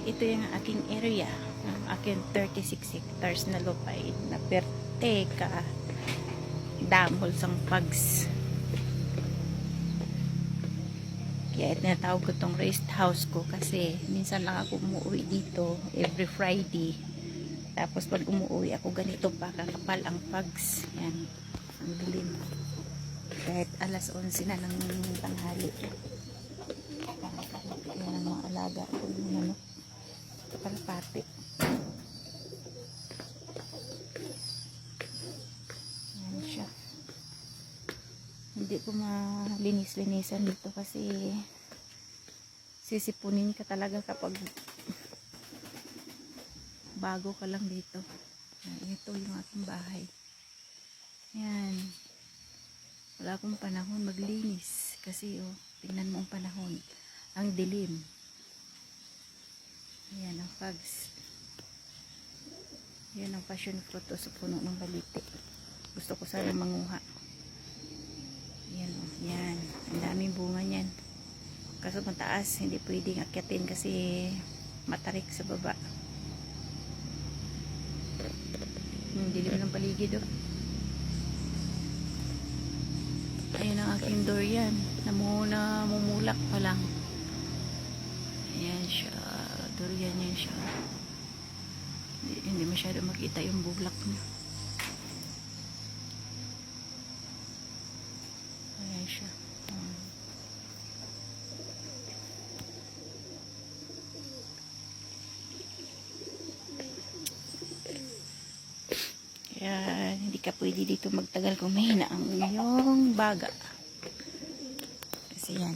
ito yung aking area, ang aking 36 hectares na lupay na perteka damol sang pags. Kaya tinatawag ko tong rest house ko kasi minsan lang ako umuwi dito every Friday. Tapos pag umuwi ako ganito pa kakapal ang pags. Yan, ang dilim. Kahit alas 11 na ng tanghali. Yan ang mga alaga ko yung ano, kalapati. Yan siya. Hindi ko malinis-linisan dito kasi sisipunin ka talaga kapag bago ka lang dito. Ito yung aking bahay. Yan. Wala akong panahon maglinis kasi oh, tingnan mo ang panahon. Ang dilim. Yan ang pags. Yan ang passion fruit sa puno ng baliti. Gusto ko sana manguha. Yan oh, yan. Ang daming bunga niyan. Kaso mataas, hindi pwedeng akyatin kasi matarik sa baba. Yung dilim ng paligid oh. Ayan ang aking durian. Namumulak pa lang. Ayan siya. Durian yan siya. Hindi masyado makita yung bulak niya. Ayan siya. Kaya hindi ka pwede dito magtagal kung mahina ang iyong baga. Kasi yan.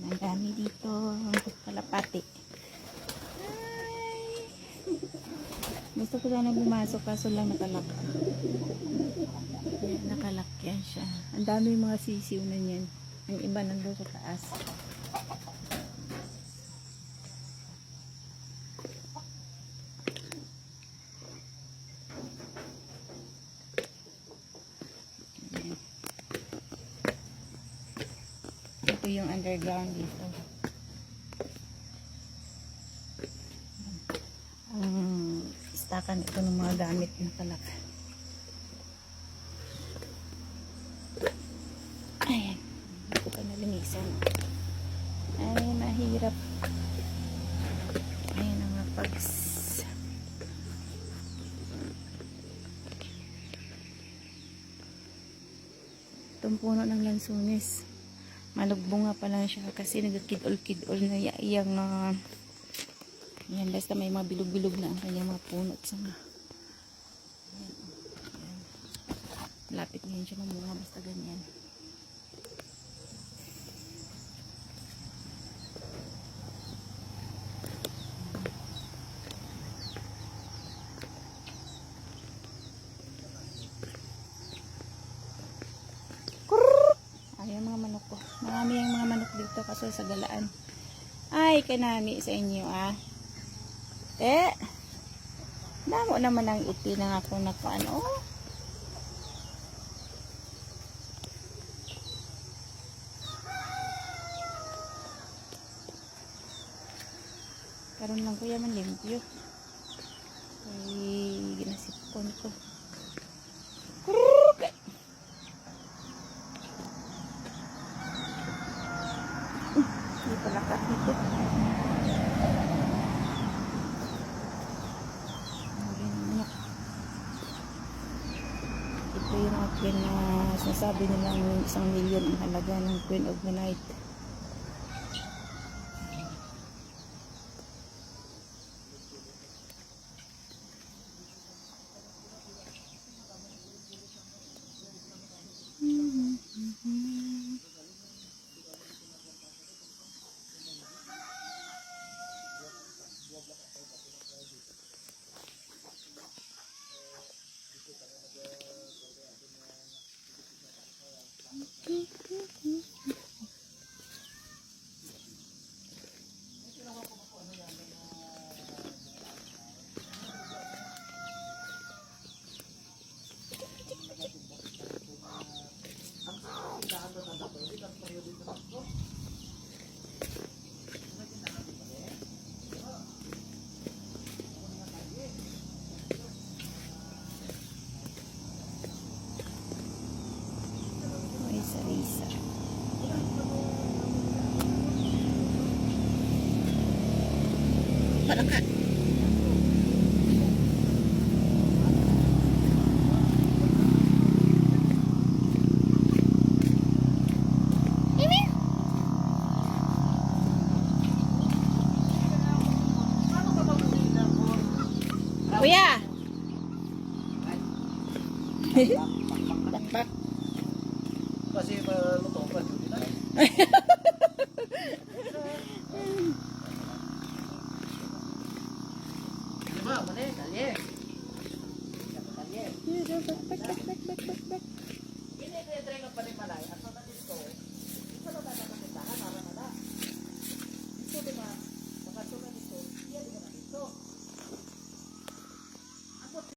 Ang dami dito. Kalapati. Ay. Gusto ko sana bumasok kaso lang nakalak. Nakalak yan siya. Ang dami mga sisiw na yan. Ang iba nandun sa taas. Ito yung underground dito. Ang istakan ito ng mga gamit na kalak. Ayan. Ito pa nalinisan. Ay, mahirap. Ayan ang mga pags. Itong puno ng lansunis. Malugbunga pa lang siya kasi nagkidol-kidol na iyang yan, basta may mga bilog-bilog na ang kanyang mga puno at sanga. Ayan, ayan. Lapit ngayon siya mamunga basta ganyan. Ayan mga manok ko. Marami yung mga manok dito kaso sa galaan. Ay, kanami sa inyo ah. Damo naman ang iti na ako na ano. Karon lang ko yaman limpyo. Ay, ginasipon ko. Hindi pala ka dito. Ito yung akin na sinasabi nilang 1 million ang halaga ng Queen of the Night. Ay, sarisa. Palaka. Kuya! Bakbak. Kasi maluto pa, hindi na.